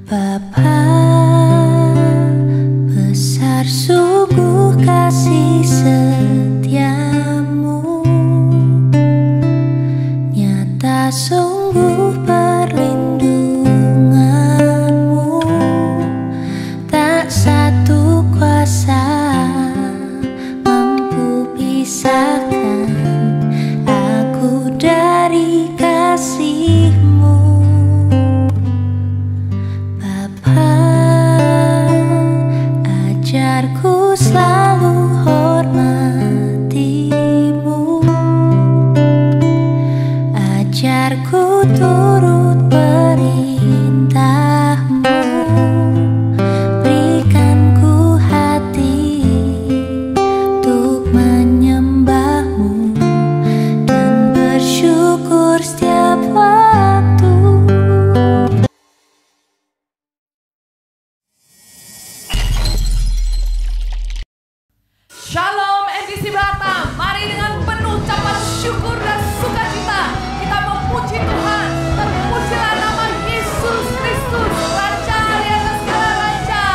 Bapa, besar sungguh kasih setiamu, nyata sungguh perlindunganmu, tak satu kuasa mampu pisahkan aku dari kasih-Mu. Ajarku selalu hormati-Mu, ajarku turut perintah-Mu, berikan ku hati untuk menyembah-Mu dan bersyukur setiap waktu. Shalom NDC Batam, mari dengan penuh ucapan syukur dan sukacita kita memuji Tuhan. Terpujilah nama Yesus Kristus, Raja di atas segala raja.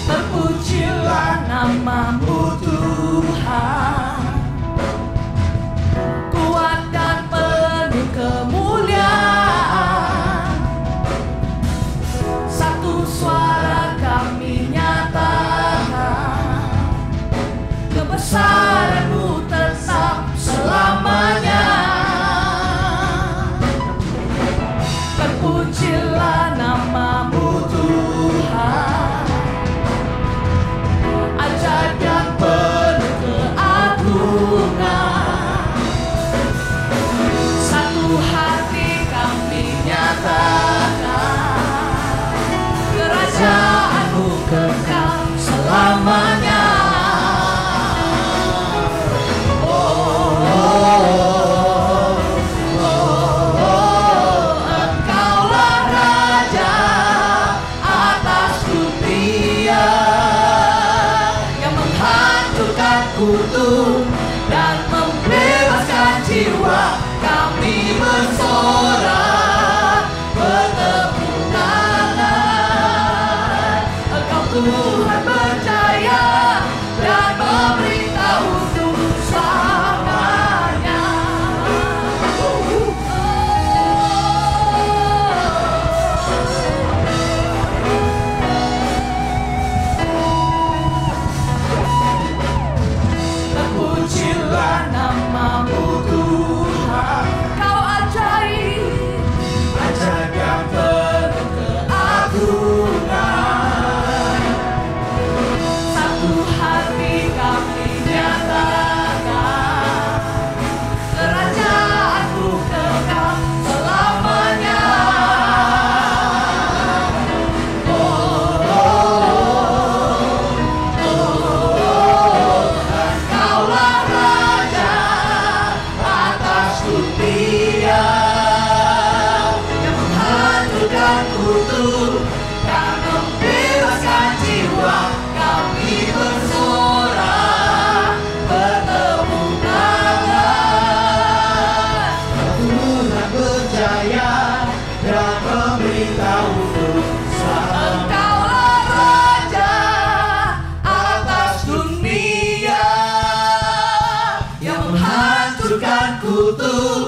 Terpujilah nama-Mu Tuhan, kuat dan penuh kemuliaan. Satu suara kami nyatakan, kebesaran-Mu tetap selamanya. Terpujilah nama-Mu Tuhan, ajaib yang penuh keagungan. Satu hati kami nyatakan, kerajaan-Mu kekal selamanya. Engkaulah Raja atas dunia, yang menghancurkan kutuk dan membebaskan jiwa. Kami bersorak bertepuk tangan. Engkau Tuhan berjaya dan memberitahu untuk selamanya. Terpujilah nama-Mu Tuhan, Kau ajaib, ajaib yang penuh keagungan. Satu hati kami nyatakan, kerajaan-Mu kekal selamanya. Engkaulah Raja atas dunia, yang menghancurkan kutuk dan membebaskan jiwa. Kami bersorak bertepuk tangan. Tuhan berjaya dan memberitahu untuk Engkaulah Raja atas dunia, yang menghancurkan kutuk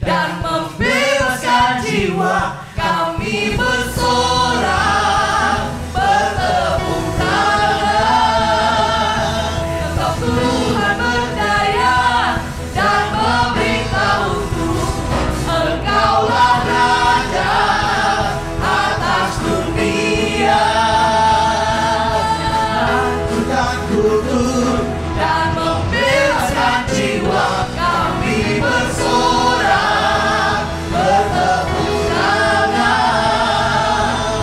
dan membebaskan jiwa. Kami bersorak bertepuk tangan. Engkau Tuhan berdaya dan memberitahu untuk Engkaulah Raja atas dunia, menghancurkan kutuk dan membebaskan jiwa. Kami bersorak bertepuk tangan.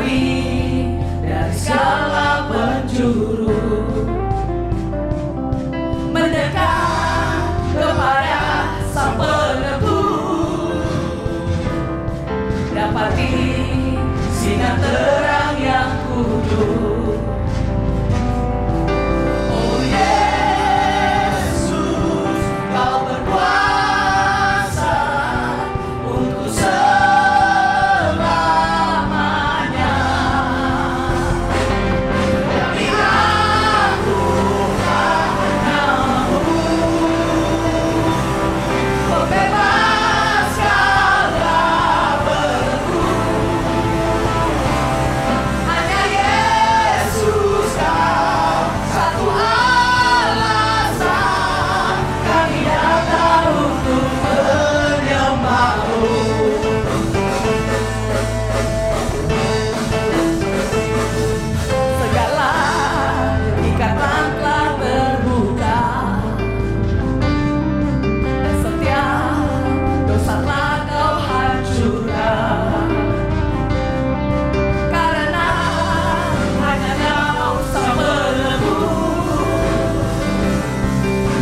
lari dari segala penjuru, mendekat kepada Sang Penebus, dapati sinar terang yang kudus. Oh Yesus, Kau berkuasa untuk selamanya. Kami aguhkan nama-Mu, pembebas segala belenggu. Hanya Yesus Kau satu alasan kami datang untuk menyembah-Mu. Segala ikatan telah terbuka, dan setiap dosa telah Kau hancurkan. Karena hanya Kau Sang Penebus,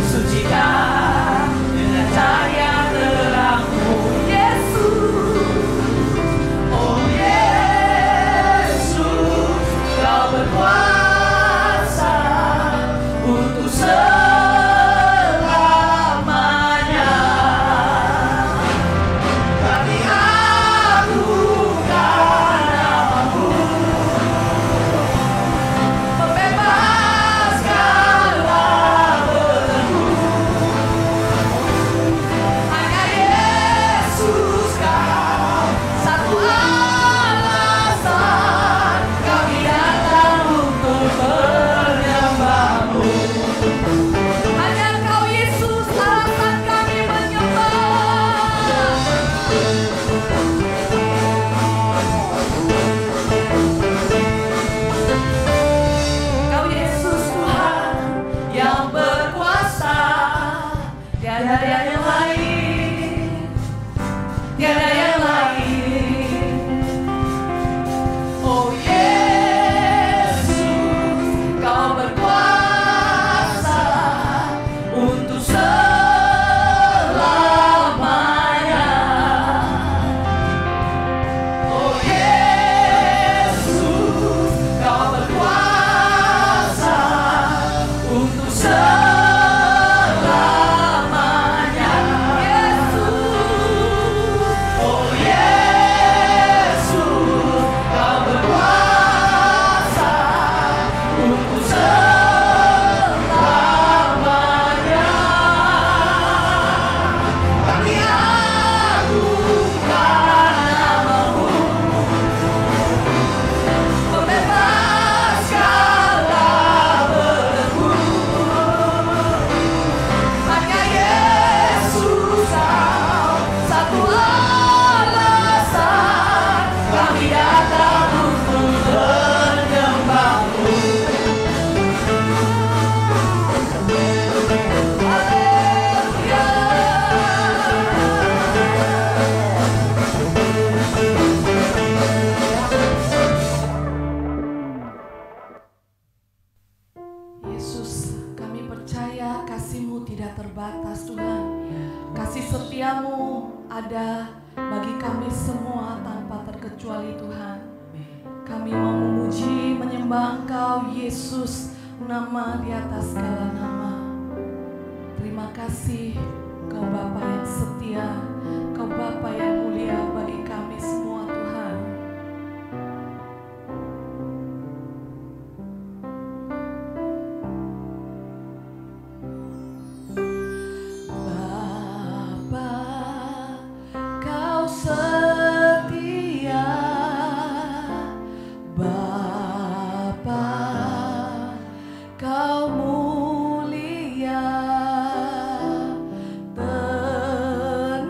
sucikan dengan cahaya terang-Mu. Yesus, oh Yesus, Kau berkuasa untuk selamanya. Kami aguhkan nama-Mu, pembebas segala belenggu. Hanya Yesus Kau satu alasan kami datang untuk menyembah-Mu. Hanya Kau Yesus alasan kami menyembah. Kau Yesus Tuhan yang berkuasa, tiada yang lain, tiada yang lain. Oh Yesus, Kau berkuasa untuk selamanya. Oh Yesus, Kau berkuasa untuk selamanya. Yesus, oh Yesus, Kau berkuasa untuk selamanya. Kami aguhkan nama-Mu, pembebas segala belenggu. Hanya Yesus Kau satu alasan kami datang untuk menyembah-Mu. Haleluya. Yesus, kami percaya kasih-Mu tidak terbatas Tuhan. Kasih setia-Mu ada bagi kami semua tanpa terkecuali Tuhan. Kami mau memuji, menyembah Engkau Yesus, nama di atas segala nama. Terima kasih Kau Bapa yang setia, Kau Bapa yang mulia bagi kami semua Tuhan. Bapa, Kau setia. Bapa, Kau mulia. Tenang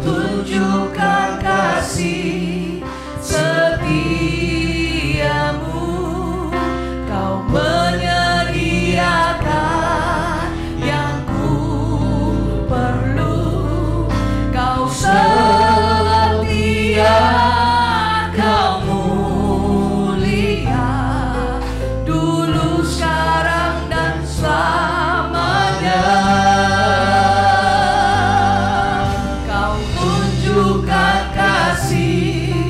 tunjukkan kasih setiamu. Kau menyediakan yang ku perlu. Kau setia, kau mulia, dulu, sekarang, dan selamanya. Kau tunjukkan kasih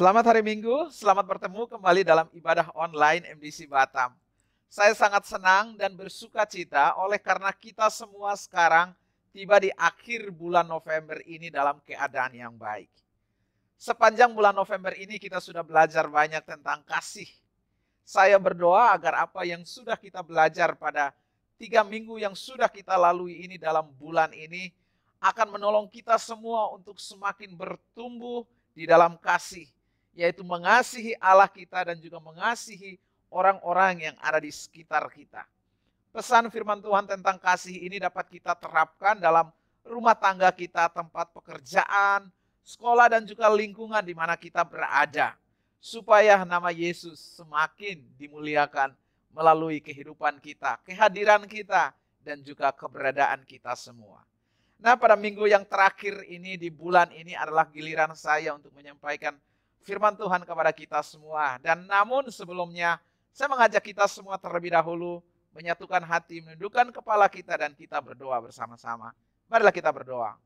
Selamat hari Minggu, selamat bertemu kembali dalam ibadah online MDC Batam. Saya sangat senang dan bersuka cita oleh karena kita semua sekarang tiba di akhir bulan November ini dalam keadaan yang baik. Sepanjang bulan November ini kita sudah belajar banyak tentang kasih. Saya berdoa agar apa yang sudah kita belajar pada 3 minggu yang sudah kita lalui ini dalam bulan ini akan menolong kita semua untuk semakin bertumbuh di dalam kasih, yaitu mengasihi Allah kita dan juga mengasihi orang-orang yang ada di sekitar kita. Pesan firman Tuhan tentang kasih ini dapat kita terapkan dalam rumah tangga kita, tempat pekerjaan, sekolah dan juga lingkungan di mana kita berada. Supaya nama Yesus semakin dimuliakan melalui kehidupan kita, kehadiran kita, dan juga keberadaan kita semua. Nah, pada minggu yang terakhir ini di bulan ini adalah giliran saya untuk menyampaikan firman Tuhan kepada kita semua. Dan namun sebelumnya, saya mengajak kita semua terlebih dahulu menyatukan hati, menundukkan kepala kita dan kita berdoa bersama-sama. Marilah kita berdoa.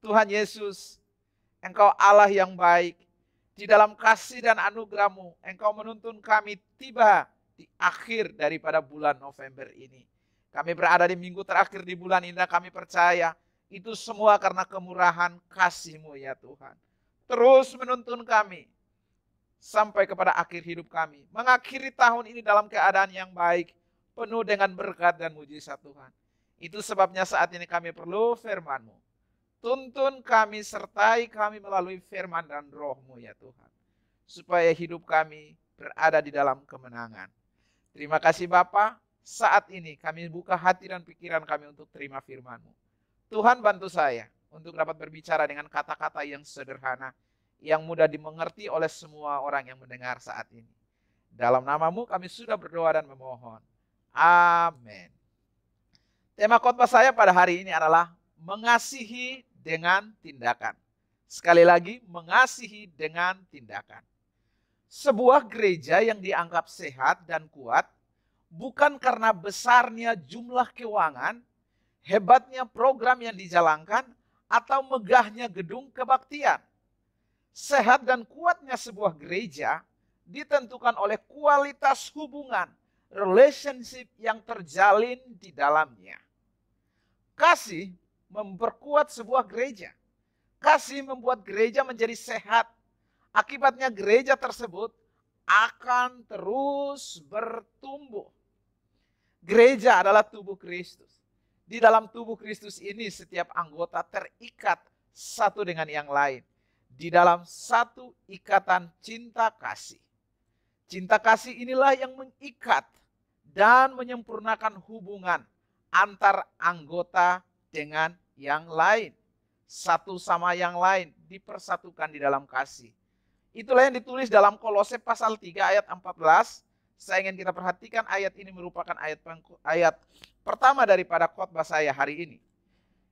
Tuhan Yesus, Engkau Allah yang baik. Di dalam kasih dan anugerah-Mu, Engkau menuntun kami tiba di akhir daripada bulan November ini. Kami berada di minggu terakhir di bulan ini dan kami percaya itu semua karena kemurahan kasih-Mu ya Tuhan. Terus menuntun kami sampai kepada akhir hidup kami. Mengakhiri tahun ini dalam keadaan yang baik, penuh dengan berkat dan mujizat Tuhan. Itu sebabnya saat ini kami perlu firman-Mu. Tuntun kami, sertai kami melalui firman dan roh-Mu ya Tuhan. Supaya hidup kami berada di dalam kemenangan. Terima kasih Bapa. Saat ini kami buka hati dan pikiran kami untuk terima firman-Mu. Tuhan bantu saya untuk dapat berbicara dengan kata-kata yang sederhana, yang mudah dimengerti oleh semua orang yang mendengar saat ini. Dalam nama-Mu kami sudah berdoa dan memohon. Amin. Tema khotbah saya pada hari ini adalah mengasihi dengan tindakan. Sekali lagi, mengasihi dengan tindakan. Sebuah gereja yang dianggap sehat dan kuat bukan karena besarnya jumlah keuangan, hebatnya program yang dijalankan, atau megahnya gedung kebaktian. Sehat dan kuatnya sebuah gereja ditentukan oleh kualitas hubungan, relationship yang terjalin di dalamnya. Kasih memperkuat sebuah gereja. Kasih membuat gereja menjadi sehat. Akibatnya gereja tersebut akan terus bertumbuh. Gereja adalah tubuh Kristus. Di dalam tubuh Kristus ini setiap anggota terikat satu dengan yang lain. Di dalam satu ikatan cinta kasih. Cinta kasih inilah yang mengikat dan menyempurnakan hubungan antar anggota dengan yang lain. Satu sama yang lain dipersatukan di dalam kasih. Itulah yang ditulis dalam Kolose pasal 3 ayat 14. Saya ingin kita perhatikan ayat ini merupakan ayat pertama daripada khotbah saya hari ini.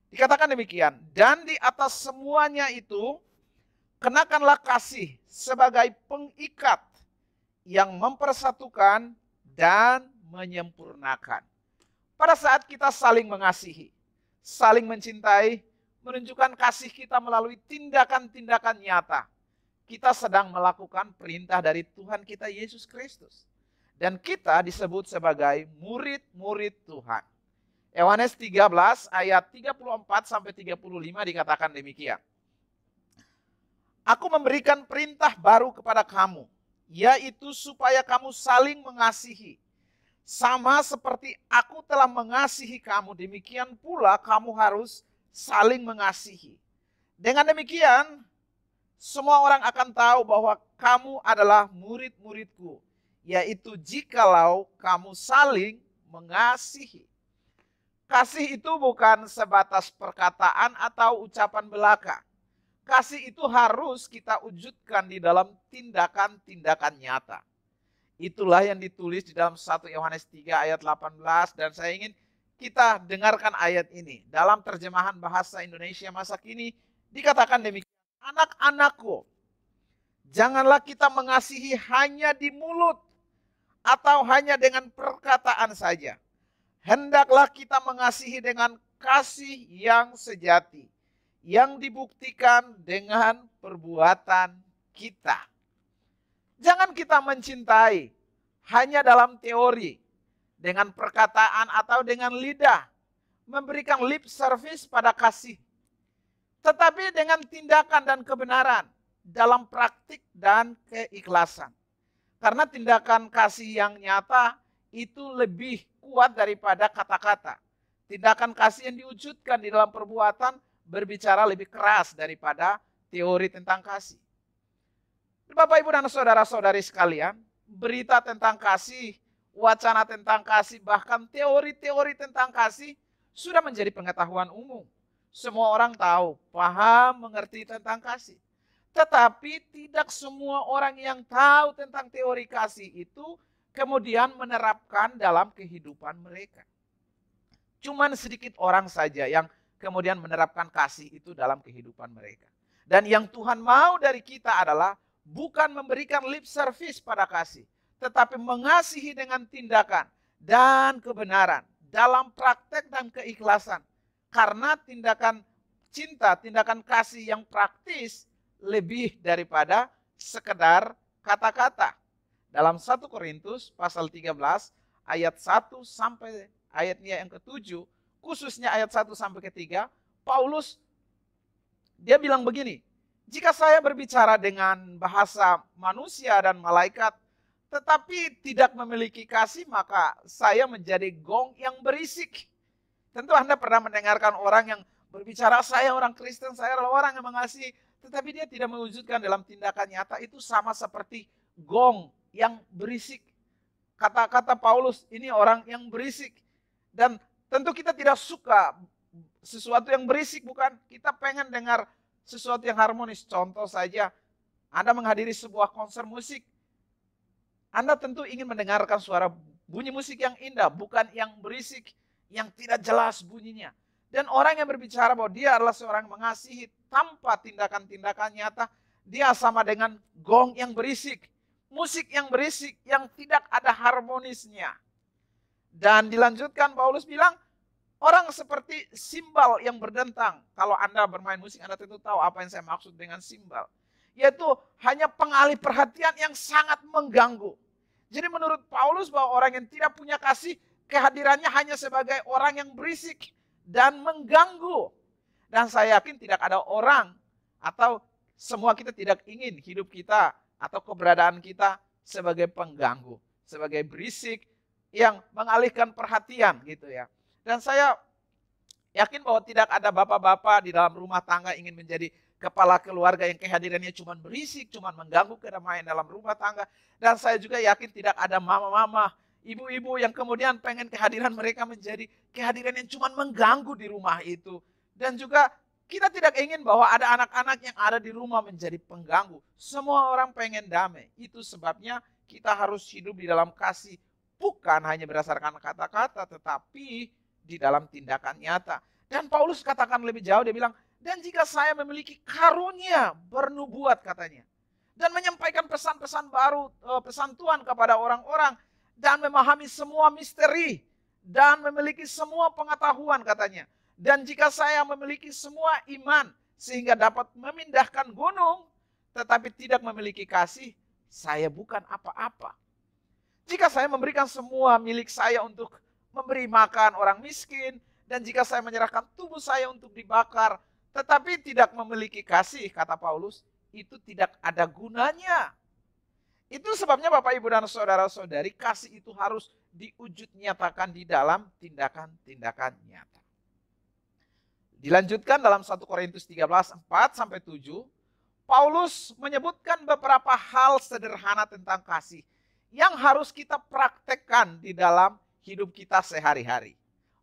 Dikatakan demikian, dan di atas semuanya itu, kenakanlah kasih sebagai pengikat yang mempersatukan dan menyempurnakan. Pada saat kita saling mengasihi, saling mencintai, menunjukkan kasih kita melalui tindakan-tindakan nyata. Kita sedang melakukan perintah dari Tuhan kita Yesus Kristus. Dan kita disebut sebagai murid-murid Tuhan. Yohanes 13 ayat 34 sampai 35 dikatakan demikian. Aku memberikan perintah baru kepada kamu, yaitu supaya kamu saling mengasihi. Sama seperti aku telah mengasihi kamu, demikian pula kamu harus saling mengasihi. Dengan demikian, semua orang akan tahu bahwa kamu adalah murid-muridku, yaitu jikalau kamu saling mengasihi. Kasih itu bukan sebatas perkataan atau ucapan belaka. Kasih itu harus kita wujudkan di dalam tindakan-tindakan nyata. Itulah yang ditulis di dalam 1 Yohanes 3 ayat 18 dan saya ingin kita dengarkan ayat ini. Dalam terjemahan bahasa Indonesia masa kini dikatakan demikian. Anak-anakku, janganlah kita mengasihi hanya di mulut atau hanya dengan perkataan saja. Hendaklah kita mengasihi dengan kasih yang sejati, yang dibuktikan dengan perbuatan kita. Jangan kita mencintai hanya dalam teori, dengan perkataan atau dengan lidah, memberikan lip service pada kasih. Tetapi dengan tindakan dan kebenaran, dalam praktik dan keikhlasan. Karena tindakan kasih yang nyata itu lebih kuat daripada kata-kata. Tindakan kasih yang diwujudkan di dalam perbuatan berbicara lebih keras daripada teori tentang kasih. Bapak, Ibu, dan saudara-saudari sekalian, berita tentang kasih, wacana tentang kasih, bahkan teori-teori tentang kasih sudah menjadi pengetahuan umum. Semua orang tahu, paham, mengerti tentang kasih. Tetapi tidak semua orang yang tahu tentang teori kasih itu kemudian menerapkan dalam kehidupan mereka. Cuman sedikit orang saja yang kemudian menerapkan kasih itu dalam kehidupan mereka. Dan yang Tuhan mau dari kita adalah bukan memberikan lip service pada kasih, tetapi mengasihi dengan tindakan dan kebenaran dalam praktek dan keikhlasan. Karena tindakan cinta, tindakan kasih yang praktis lebih daripada sekedar kata-kata. Dalam 1 Korintus pasal 13 ayat 1 sampai ayatnya yang ke-7, khususnya ayat 1 sampai ke-3, Paulus dia bilang begini, jika saya berbicara dengan bahasa manusia dan malaikat, tetapi tidak memiliki kasih, maka saya menjadi gong yang berisik. Tentu Anda pernah mendengarkan orang yang berbicara, saya orang Kristen, saya adalah orang yang mengasihi, tetapi dia tidak mewujudkan dalam tindakan nyata, itu sama seperti gong yang berisik. Kata-kata Paulus, ini orang yang berisik. Dan tentu kita tidak suka sesuatu yang berisik, bukan? Kita pengen dengar sesuatu yang harmonis. Contoh saja, Anda menghadiri sebuah konser musik, Anda tentu ingin mendengarkan suara bunyi musik yang indah, bukan yang berisik, yang tidak jelas bunyinya. Dan orang yang berbicara bahwa dia adalah seorang mengasihi tanpa tindakan-tindakan nyata, dia sama dengan gong yang berisik, musik yang berisik, yang tidak ada harmonisnya. Dan dilanjutkan Paulus bilang, orang seperti simbal yang berdentang. Kalau Anda bermain musik, Anda tentu tahu apa yang saya maksud dengan simbal. Yaitu hanya pengalih perhatian yang sangat mengganggu. Jadi menurut Paulus bahwa orang yang tidak punya kasih, kehadirannya hanya sebagai orang yang berisik dan mengganggu. Dan saya yakin tidak ada orang atau semua kita tidak ingin hidup kita atau keberadaan kita sebagai pengganggu, sebagai berisik yang mengalihkan perhatian gitu ya. Dan saya yakin bahwa tidak ada bapak-bapak di dalam rumah tangga ingin menjadi kepala keluarga yang kehadirannya cuma berisik, cuma mengganggu kedamaian dalam rumah tangga. Dan saya juga yakin tidak ada mama-mama, ibu-ibu yang kemudian pengen kehadiran mereka menjadi kehadiran yang cuma mengganggu di rumah itu. Dan juga kita tidak ingin bahwa ada anak-anak yang ada di rumah menjadi pengganggu. Semua orang pengen damai. Itu sebabnya kita harus hidup di dalam kasih. Bukan hanya berdasarkan kata-kata, tetapi di dalam tindakan nyata. Dan Paulus katakan lebih jauh, dia bilang, dan jika saya memiliki karunia bernubuat katanya, dan menyampaikan pesan-pesan baru, pesan Tuhan kepada orang-orang, dan memahami semua misteri, dan memiliki semua pengetahuan katanya. Dan jika saya memiliki semua iman, sehingga dapat memindahkan gunung, tetapi tidak memiliki kasih, saya bukan apa-apa. Jika saya memberikan semua milik saya untuk memberi makan orang miskin, dan jika saya menyerahkan tubuh saya untuk dibakar, tetapi tidak memiliki kasih, kata Paulus, itu tidak ada gunanya. Itu sebabnya Bapak, Ibu, dan saudara-saudari, kasih itu harus diwujud nyatakan di dalam tindakan-tindakan nyata. Dilanjutkan dalam 1 Korintus 13, 4-7, Paulus menyebutkan beberapa hal sederhana tentang kasih yang harus kita praktekkan di dalam hidup kita sehari-hari.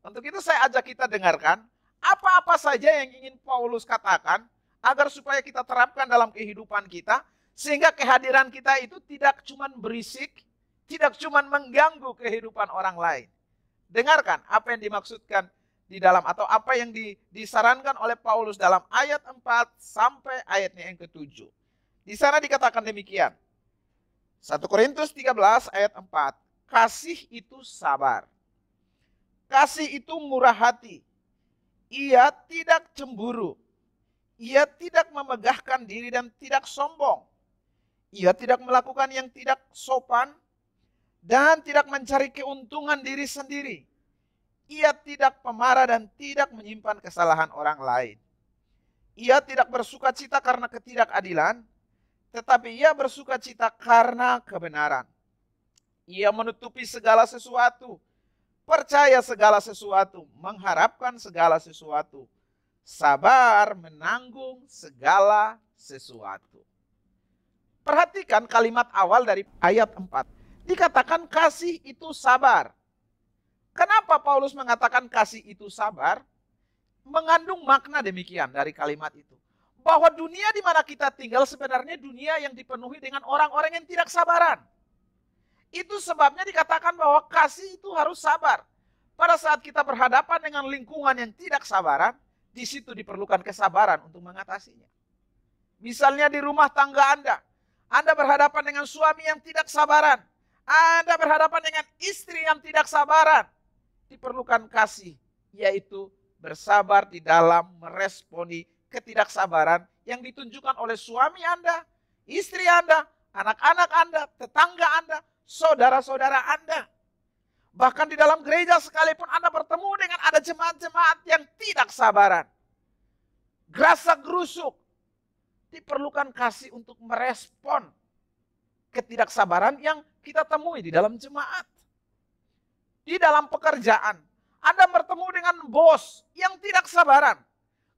Untuk itu saya ajak kita dengarkan apa-apa saja yang ingin Paulus katakan agar supaya kita terapkan dalam kehidupan kita, sehingga kehadiran kita itu tidak cuma berisik, tidak cuma mengganggu kehidupan orang lain. Dengarkan apa yang dimaksudkan di dalam, atau apa yang disarankan oleh Paulus dalam ayat 4 sampai ayatnya yang ke-7. Di sana dikatakan demikian. 1 Korintus 13 ayat 4. Kasih itu sabar. Kasih itu murah hati. Ia tidak cemburu. Ia tidak memegahkan diri dan tidak sombong. Ia tidak melakukan yang tidak sopan dan tidak mencari keuntungan diri sendiri. Ia tidak pemarah dan tidak menyimpan kesalahan orang lain. Ia tidak bersukacita karena ketidakadilan, tetapi ia bersukacita karena kebenaran. Ia menutupi segala sesuatu, percaya segala sesuatu, mengharapkan segala sesuatu, sabar menanggung segala sesuatu. Perhatikan kalimat awal dari ayat 4. Dikatakan kasih itu sabar. Kenapa Paulus mengatakan kasih itu sabar? Mengandung makna demikian dari kalimat itu. Bahwa dunia di mana kita tinggal sebenarnya dunia yang dipenuhi dengan orang-orang yang tidak sabaran. Itu sebabnya dikatakan bahwa kasih itu harus sabar. Pada saat kita berhadapan dengan lingkungan yang tidak sabaran, di situ diperlukan kesabaran untuk mengatasinya. Misalnya di rumah tangga Anda berhadapan dengan suami yang tidak sabaran. Anda berhadapan dengan istri yang tidak sabaran. Diperlukan kasih, yaitu bersabar di dalam meresponi ketidaksabaran yang ditunjukkan oleh suami Anda, istri Anda, anak-anak Anda, tetangga Anda, saudara-saudara Anda. Bahkan di dalam gereja sekalipun Anda bertemu dengan ada jemaat-jemaat yang tidak sabaran. Gerasak gerusuk. Diperlukan kasih untuk merespon ketidaksabaran yang kita temui di dalam jemaat. Di dalam pekerjaan, Anda bertemu dengan bos yang tidak sabaran.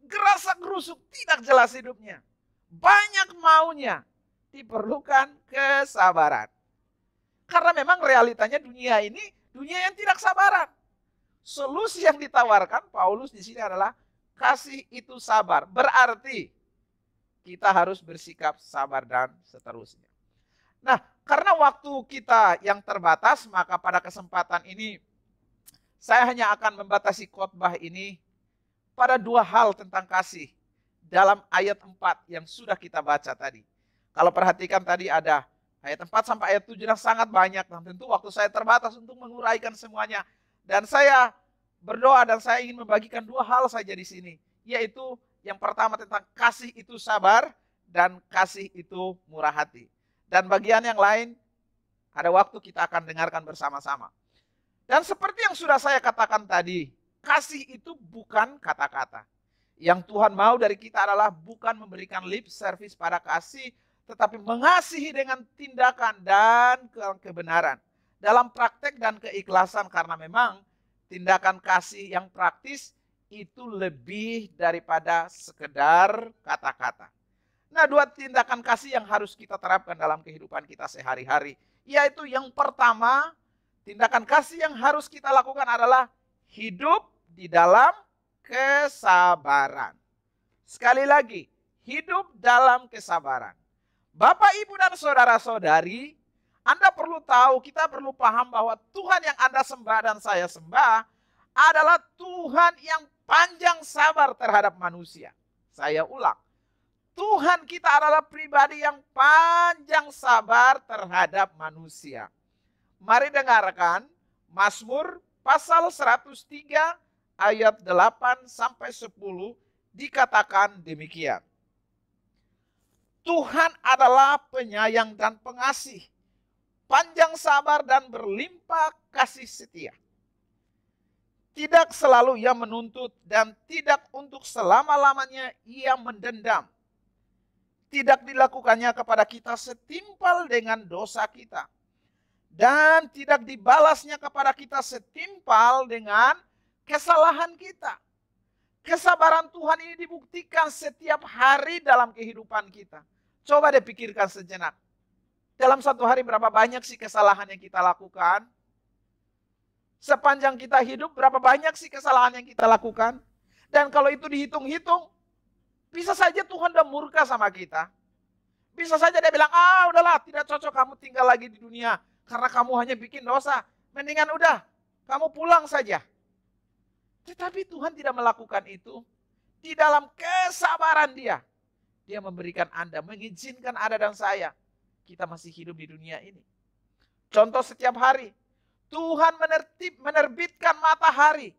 Gerasak gerusuk, tidak jelas hidupnya. Banyak maunya. Diperlukan kesabaran. Karena memang realitanya dunia ini, dunia yang tidak sabaran. Solusi yang ditawarkan Paulus di sini adalah kasih itu sabar. Berarti kita harus bersikap sabar dan seterusnya. Nah, karena waktu kita yang terbatas, maka pada kesempatan ini saya hanya akan membatasi khotbah ini pada dua hal tentang kasih dalam ayat 4 yang sudah kita baca tadi. Kalau perhatikan tadi ada ayat 4 sampai ayat 7 yang sangat banyak, dan tentu waktu saya terbatas untuk menguraikan semuanya. Dan saya berdoa dan saya ingin membagikan dua hal saja di sini, yaitu yang pertama tentang kasih itu sabar dan kasih itu murah hati. Dan bagian yang lain, ada waktu kita akan dengarkan bersama-sama. Dan seperti yang sudah saya katakan tadi, kasih itu bukan kata-kata. Yang Tuhan mau dari kita adalah bukan memberikan lip service pada kasih, tetapi mengasihi dengan tindakan dan kebenaran. Dalam praktek dan keikhlasan, karena memang tindakan kasih yang praktis itu lebih daripada sekedar kata-kata. Nah, dua tindakan kasih yang harus kita terapkan dalam kehidupan kita sehari-hari. Yaitu yang pertama, tindakan kasih yang harus kita lakukan adalah hidup di dalam kesabaran. Sekali lagi, hidup dalam kesabaran. Bapak, Ibu, dan saudara-saudari, Anda perlu tahu, kita perlu paham bahwa Tuhan yang Anda sembah dan saya sembah adalah Tuhan yang panjang sabar terhadap manusia. Saya ulang. Tuhan kita adalah pribadi yang panjang sabar terhadap manusia. Mari dengarkan Mazmur pasal 103 ayat 8 sampai 10 dikatakan demikian. Tuhan adalah penyayang dan pengasih, panjang sabar dan berlimpah kasih setia. Tidak selalu ia menuntut dan tidak untuk selama-lamanya ia mendendam. Tidak dilakukannya kepada kita setimpal dengan dosa kita. Dan tidak dibalasnya kepada kita setimpal dengan kesalahan kita. Kesabaran Tuhan ini dibuktikan setiap hari dalam kehidupan kita. Coba deh pikirkan sejenak. Dalam satu hari berapa banyak sih kesalahan yang kita lakukan? Sepanjang kita hidup berapa banyak sih kesalahan yang kita lakukan? Dan kalau itu dihitung-hitung, bisa saja Tuhan udah murka sama kita. Bisa saja dia bilang, udahlah tidak cocok kamu tinggal lagi di dunia. Karena kamu hanya bikin dosa. Mendingan udah, kamu pulang saja. Tetapi Tuhan tidak melakukan itu. Di dalam kesabaran Dia. Dia memberikan Anda, mengizinkan Anda dan saya. Kita masih hidup di dunia ini. Contoh setiap hari. Tuhan menerbitkan matahari.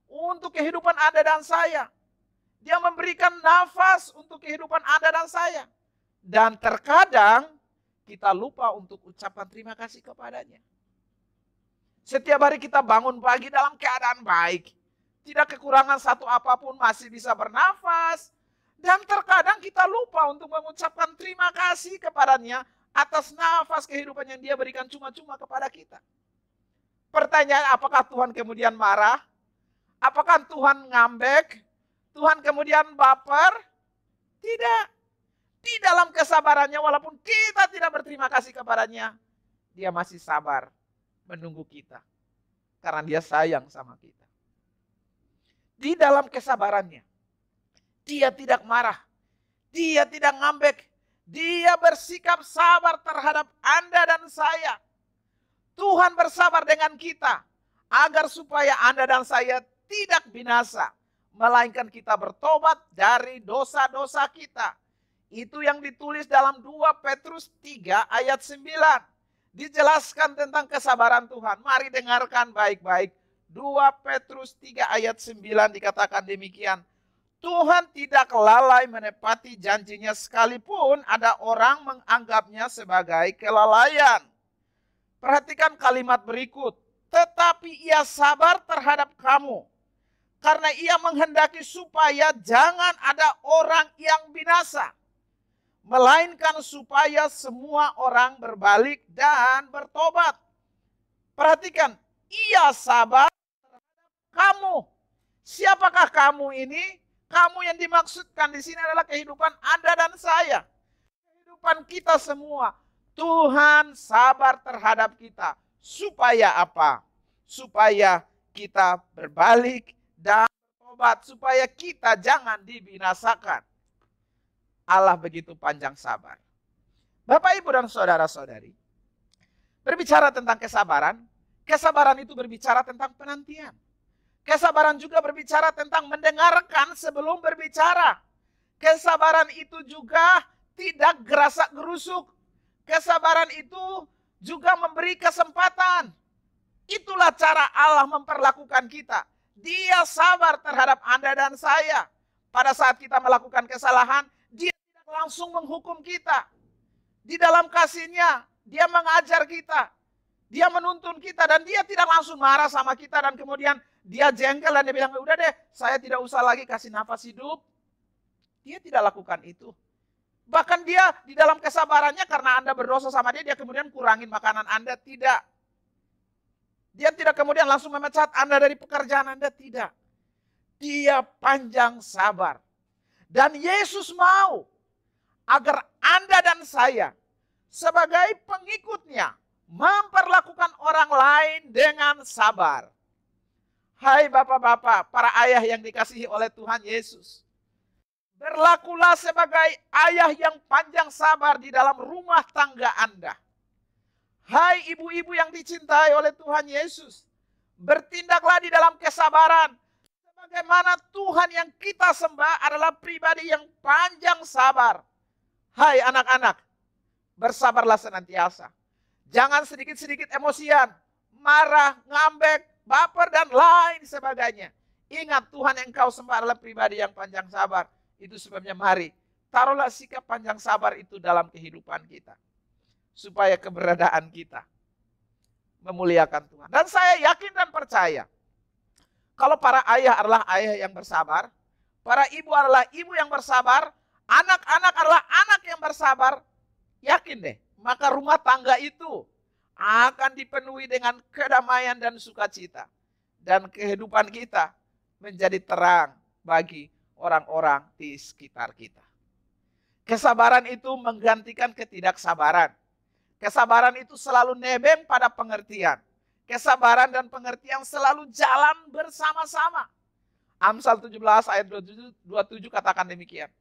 Untuk kehidupan Anda dan saya. Dia memberikan nafas untuk kehidupan Anda dan saya. Dan terkadang kita lupa untuk ucapkan terima kasih kepadanya. Setiap hari kita bangun pagi dalam keadaan baik. Tidak kekurangan satu apapun, masih bisa bernafas. Dan terkadang kita lupa untuk mengucapkan terima kasih kepadanya atas nafas kehidupan yang dia berikan cuma-cuma kepada kita. Pertanyaan, apakah Tuhan kemudian marah? Apakah Tuhan ngambek? Tuhan kemudian baper? Tidak. Di dalam kesabarannya, walaupun kita tidak berterima kasih kepadanya, dia masih sabar menunggu kita. Karena dia sayang sama kita. Di dalam kesabarannya, dia tidak marah. Dia tidak ngambek. Dia bersikap sabar terhadap Anda dan saya. Tuhan bersabar dengan kita. Agar supaya Anda dan saya tidak binasa. Melainkan kita bertobat dari dosa-dosa kita. Itu yang ditulis dalam 2 Petrus 3 ayat 9. Dijelaskan tentang kesabaran Tuhan. Mari dengarkan baik-baik. 2 Petrus 3 ayat 9 dikatakan demikian. Tuhan tidak lalai menepati janjinya sekalipun ada orang menganggapnya sebagai kelalaian. Perhatikan kalimat berikut. Tetapi ia sabar terhadap kamu. Karena ia menghendaki supaya jangan ada orang yang binasa. Melainkan supaya semua orang berbalik dan bertobat. Perhatikan, ia sabar terhadap kamu. Siapakah kamu ini? Kamu yang dimaksudkan di sini adalah kehidupan Anda dan saya. Kehidupan kita semua. Tuhan sabar terhadap kita. Supaya apa? Supaya kita berbalik dan bertobat. Supaya kita jangan dibinasakan. Allah begitu panjang sabar. Bapak, Ibu, dan saudara-saudari. Berbicara tentang kesabaran. Kesabaran itu berbicara tentang penantian. Kesabaran juga berbicara tentang mendengarkan sebelum berbicara. Kesabaran itu juga tidak gerasak gerusuk. Kesabaran itu juga memberi kesempatan. Itulah cara Allah memperlakukan kita. Dia sabar terhadap Anda dan saya. Pada saat kita melakukan kesalahan, dia tidak langsung menghukum kita. Di dalam kasih-Nya, dia mengajar kita. Dia menuntun kita dan dia tidak langsung marah sama kita dan kemudian dia jengkel dan dia bilang, udah deh, saya tidak usah lagi kasih nafas hidup. Dia tidak lakukan itu. Bahkan dia di dalam kesabarannya karena Anda berdosa sama dia kemudian kurangin makanan Anda. Tidak. Dia tidak kemudian langsung memecat Anda dari pekerjaan Anda. Tidak. Dia panjang sabar. Dan Yesus mau agar Anda dan saya sebagai pengikutnya memperlakukan orang lain dengan sabar. Hai bapak-bapak, para ayah yang dikasihi oleh Tuhan Yesus. Berlakulah sebagai ayah yang panjang sabar di dalam rumah tangga Anda. Hai ibu-ibu yang dicintai oleh Tuhan Yesus. Bertindaklah di dalam kesabaran. Sebagaimana Tuhan yang kita sembah adalah pribadi yang panjang sabar. Hai anak-anak, bersabarlah senantiasa. Jangan sedikit-sedikit emosian, marah, ngambek, baper, dan lain sebagainya. Ingat, Tuhan yang kau sembah adalah pribadi yang panjang sabar. Itu sebabnya mari, taruhlah sikap panjang sabar itu dalam kehidupan kita. Supaya keberadaan kita memuliakan Tuhan. Dan saya yakin dan percaya, kalau para ayah adalah ayah yang bersabar, para ibu adalah ibu yang bersabar, anak-anak adalah anak yang bersabar, yakin deh, maka rumah tangga itu akan dipenuhi dengan kedamaian dan sukacita. Dan kehidupan kita menjadi terang bagi orang-orang di sekitar kita. Kesabaran itu menggantikan ketidaksabaran. Kesabaran itu selalu nebeng pada pengertian. Kesabaran dan pengertian selalu jalan bersama-sama. Amsal 17 ayat 27 katakan demikian.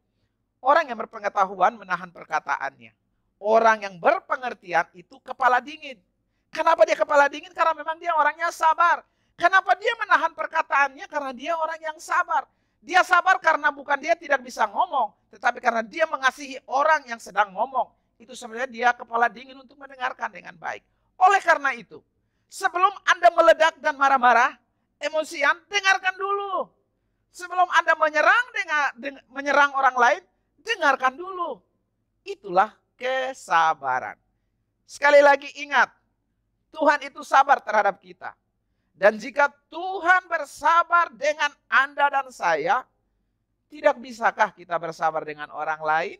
Orang yang berpengetahuan menahan perkataannya. Orang yang berpengertian itu kepala dingin. Kenapa dia kepala dingin? Karena memang dia orangnya sabar. Kenapa dia menahan perkataannya? Karena dia orang yang sabar. Dia sabar karena bukan dia tidak bisa ngomong, tetapi karena dia mengasihi orang yang sedang ngomong. Itu sebenarnya dia kepala dingin untuk mendengarkan dengan baik. Oleh karena itu, sebelum Anda meledak dan marah-marah, emosian, dengarkan dulu. Sebelum Anda menyerang orang lain, dengarkan dulu. Itulah kesabaran. Sekali lagi ingat, Tuhan itu sabar terhadap kita. Dan jika Tuhan bersabar dengan Anda dan saya, tidak bisakah kita bersabar dengan orang lain?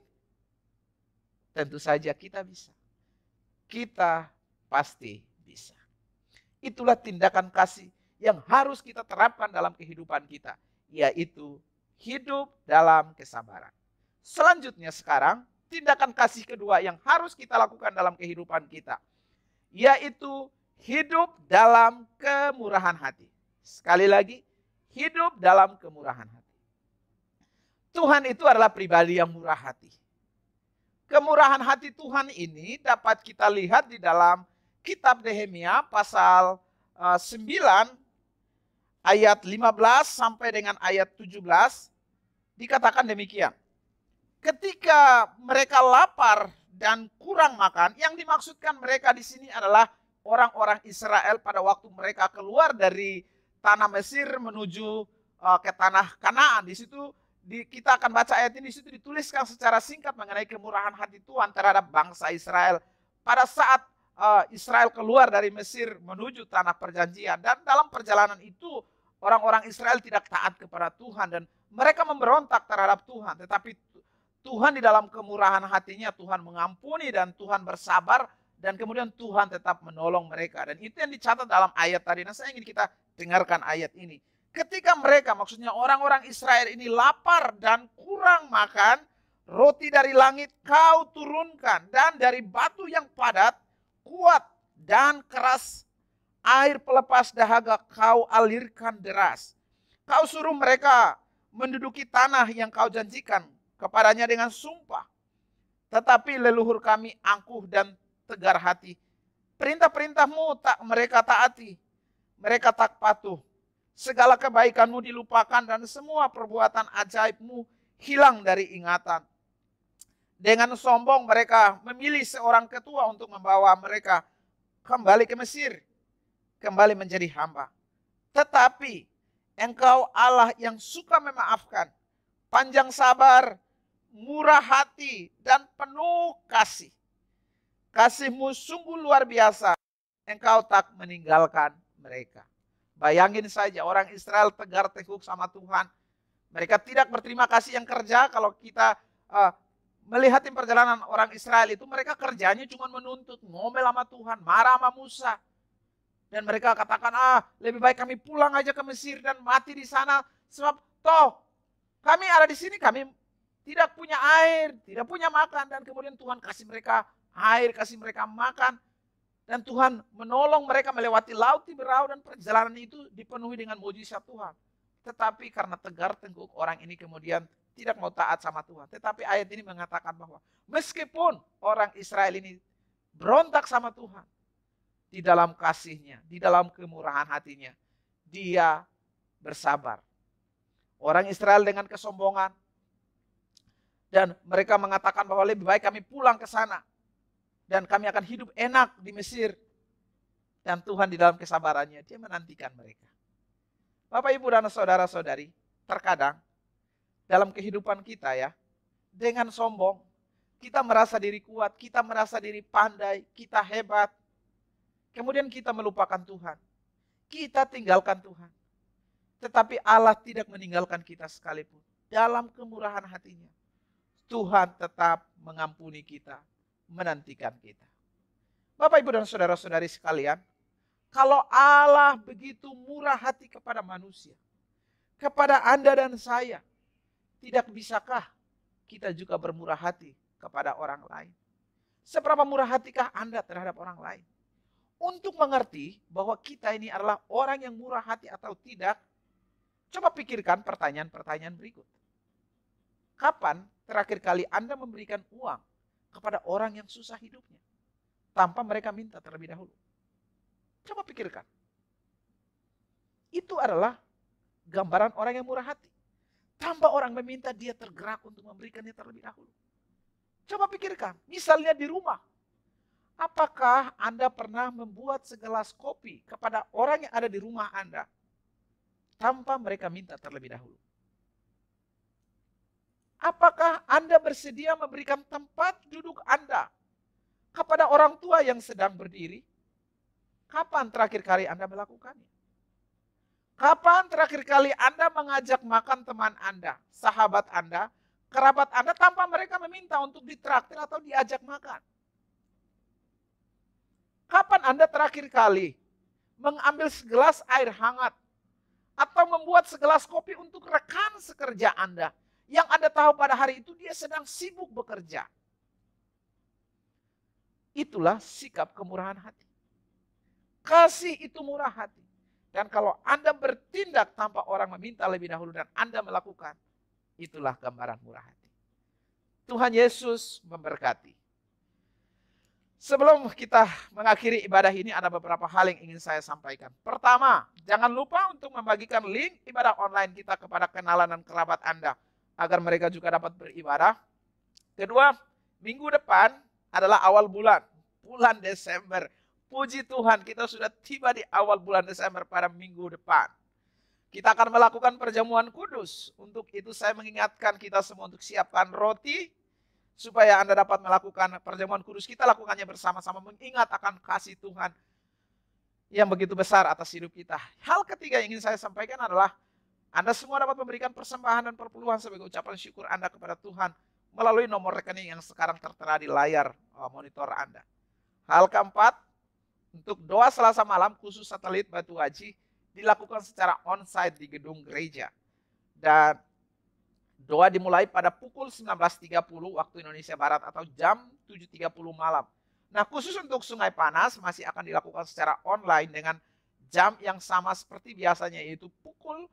Tentu saja kita bisa. Kita pasti bisa. Itulah tindakan kasih yang harus kita terapkan dalam kehidupan kita, yaitu hidup dalam kesabaran. Selanjutnya sekarang, tindakan kasih kedua yang harus kita lakukan dalam kehidupan kita, yaitu hidup dalam kemurahan hati. Sekali lagi, hidup dalam kemurahan hati. Tuhan itu adalah pribadi yang murah hati. Kemurahan hati Tuhan ini dapat kita lihat di dalam kitab Nehemia pasal 9 ayat 15 sampai dengan ayat 17 dikatakan demikian. Ketika mereka lapar dan kurang makan, yang dimaksudkan mereka di sini adalah orang-orang Israel pada waktu mereka keluar dari tanah Mesir menuju ke tanah Kanaan. Di situ kita akan baca ayat ini, di situ dituliskan secara singkat mengenai kemurahan hati Tuhan terhadap bangsa Israel pada saat Israel keluar dari Mesir menuju tanah perjanjian. Dan dalam perjalanan itu orang-orang Israel tidak taat kepada Tuhan dan mereka memberontak terhadap Tuhan. Tetapi Tuhan di dalam kemurahan hatinya, Tuhan mengampuni dan Tuhan bersabar, dan kemudian Tuhan tetap menolong mereka. Dan itu yang dicatat dalam ayat tadi. Nah, saya ingin kita dengarkan ayat ini. Ketika mereka, maksudnya orang-orang Israel ini lapar dan kurang makan, roti dari langit kau turunkan, dan dari batu yang padat, kuat dan keras, air pelepas dahaga kau alirkan deras. Kau suruh mereka menduduki tanah yang kau janjikan kepadanya dengan sumpah. Tetapi leluhur kami angkuh dan tegar hati. Perintah-perintahmu tak mereka taati. Mereka tak patuh. Segala kebaikanmu dilupakan dan semua perbuatan ajaibmu hilang dari ingatan. Dengan sombong mereka memilih seorang ketua untuk membawa mereka kembali ke Mesir, kembali menjadi hamba. Tetapi Engkau Allah yang suka memaafkan, panjang sabar, murah hati, dan penuh kasih. Kasih-Mu sungguh luar biasa, Engkau tak meninggalkan mereka. Bayangin saja orang Israel tegar teguk sama Tuhan. Mereka tidak berterima kasih yang kerja. Kalau kita melihat perjalanan orang Israel itu, mereka kerjanya cuma menuntut, ngomel sama Tuhan, marah sama Musa. Dan mereka katakan, lebih baik kami pulang aja ke Mesir dan mati di sana. Sebab toh kami ada di sini, kami tidak punya air, tidak punya makan. Dan kemudian Tuhan kasih mereka air, kasih mereka makan. Dan Tuhan menolong mereka melewati laut Tiberau, dan perjalanan itu dipenuhi dengan mujizat Tuhan. Tetapi karena tegar tengkuk, orang ini kemudian tidak mau taat sama Tuhan. Tetapi ayat ini mengatakan bahwa meskipun orang Israel ini berontak sama Tuhan, di dalam kasihnya, di dalam kemurahan hatinya, dia bersabar. Orang Israel dengan kesombongan, dan mereka mengatakan bahwa lebih baik kami pulang ke sana, dan kami akan hidup enak di Mesir. Dan Tuhan di dalam kesabarannya, dia menantikan mereka. Bapak, Ibu, dan saudara-saudari, terkadang dalam kehidupan kita ya, dengan sombong, kita merasa diri kuat, kita merasa diri pandai, kita hebat. Kemudian kita melupakan Tuhan. Kita tinggalkan Tuhan. Tetapi Allah tidak meninggalkan kita sekalipun. Dalam kemurahan hatinya, Tuhan tetap mengampuni kita, menantikan kita. Bapak, Ibu, dan saudara-saudari sekalian, kalau Allah begitu murah hati kepada manusia, kepada Anda dan saya, tidak bisakah kita juga bermurah hati kepada orang lain? Seberapa murah hatikah Anda terhadap orang lain? Untuk mengerti bahwa kita ini adalah orang yang murah hati atau tidak, coba pikirkan pertanyaan-pertanyaan berikut. Kapan terakhir kali Anda memberikan uang kepada orang yang susah hidupnya tanpa mereka minta terlebih dahulu? Coba pikirkan. Itu adalah gambaran orang yang murah hati. Tanpa orang meminta, dia tergerak untuk memberikannya terlebih dahulu. Coba pikirkan, misalnya di rumah. Apakah Anda pernah membuat segelas kopi kepada orang yang ada di rumah Anda tanpa mereka minta terlebih dahulu? Apakah Anda bersedia memberikan tempat duduk Anda Kepada orang tua yang sedang berdiri, kapan terakhir kali Anda melakukannya? Kapan terakhir kali Anda mengajak makan teman Anda, sahabat Anda, kerabat Anda tanpa mereka meminta untuk ditraktir atau diajak makan? Kapan Anda terakhir kali mengambil segelas air hangat atau membuat segelas kopi untuk rekan sekerja Anda yang Anda tahu pada hari itu dia sedang sibuk bekerja? Itulah sikap kemurahan hati. Kasih itu murah hati. Dan kalau Anda bertindak tanpa orang meminta lebih dahulu dan Anda melakukan, itulah gambaran murah hati. Tuhan Yesus memberkati. Sebelum kita mengakhiri ibadah ini, ada beberapa hal yang ingin saya sampaikan. Pertama, jangan lupa untuk membagikan link ibadah online kita kepada kenalan dan kerabat Anda, agar mereka juga dapat beribadah. Kedua, minggu depan adalah awal bulan Desember. Puji Tuhan, kita sudah tiba di awal bulan Desember pada minggu depan. Kita akan melakukan perjamuan kudus. Untuk itu saya mengingatkan kita semua untuk siapkan roti, supaya Anda dapat melakukan perjamuan kudus. Kita lakukannya bersama-sama mengingat akan kasih Tuhan yang begitu besar atas hidup kita. Hal ketiga yang ingin saya sampaikan adalah Anda semua dapat memberikan persembahan dan perpuluhan sebagai ucapan syukur Anda kepada Tuhan melalui nomor rekening yang sekarang tertera di layar monitor Anda. Hal keempat, untuk doa Selasa malam khusus satelit Batu Haji dilakukan secara on-site di gedung gereja. Dan doa dimulai pada pukul 19.30 waktu Indonesia Barat atau jam 7.30 malam. Nah, khusus untuk Sungai Panas masih akan dilakukan secara online dengan jam yang sama seperti biasanya, yaitu pukul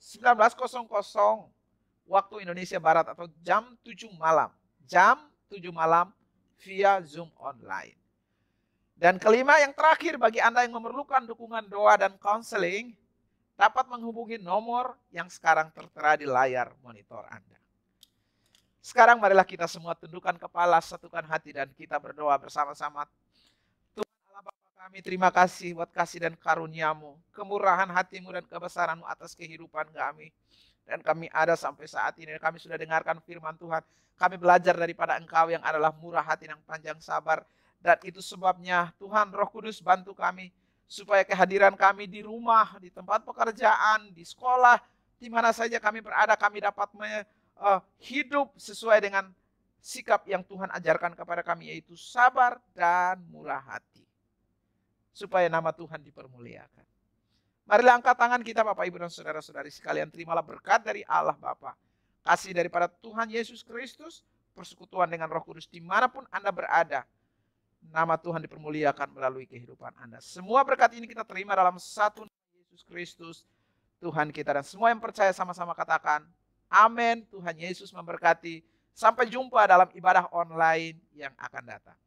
19.00 waktu Indonesia Barat atau jam 7 malam. Jam 7 malam via Zoom online. Dan kelima, yang terakhir, bagi Anda yang memerlukan dukungan doa dan konseling, dapat menghubungi nomor yang sekarang tertera di layar monitor Anda. Sekarang marilah kita semua tundukkan kepala, satukan hati, dan kita berdoa bersama-sama. Tuhan Allah Bapa kami, terima kasih buat kasih dan karunia-Mu, kemurahan hati-Mu dan kebesaran-Mu atas kehidupan kami. Dan kami ada sampai saat ini, kami sudah dengarkan firman Tuhan. Kami belajar daripada Engkau yang adalah murah hati dan panjang sabar. Dan itu sebabnya Tuhan Roh Kudus bantu kami supaya kehadiran kami di rumah, di tempat pekerjaan, di sekolah, di mana saja kami berada, kami dapat hidup sesuai dengan sikap yang Tuhan ajarkan kepada kami, yaitu sabar dan murah hati. Supaya nama Tuhan dipermuliakan. Marilah angkat tangan kita Bapak Ibu dan Saudara-saudari sekalian, terimalah berkat dari Allah Bapa, kasih daripada Tuhan Yesus Kristus, persekutuan dengan Roh Kudus dimanapun Anda berada. Nama Tuhan dipermuliakan melalui kehidupan Anda. Semua berkat ini kita terima dalam satu nama Yesus Kristus, Tuhan kita. Dan semua yang percaya sama-sama katakan, amin. Tuhan Yesus memberkati. Sampai jumpa dalam ibadah online yang akan datang.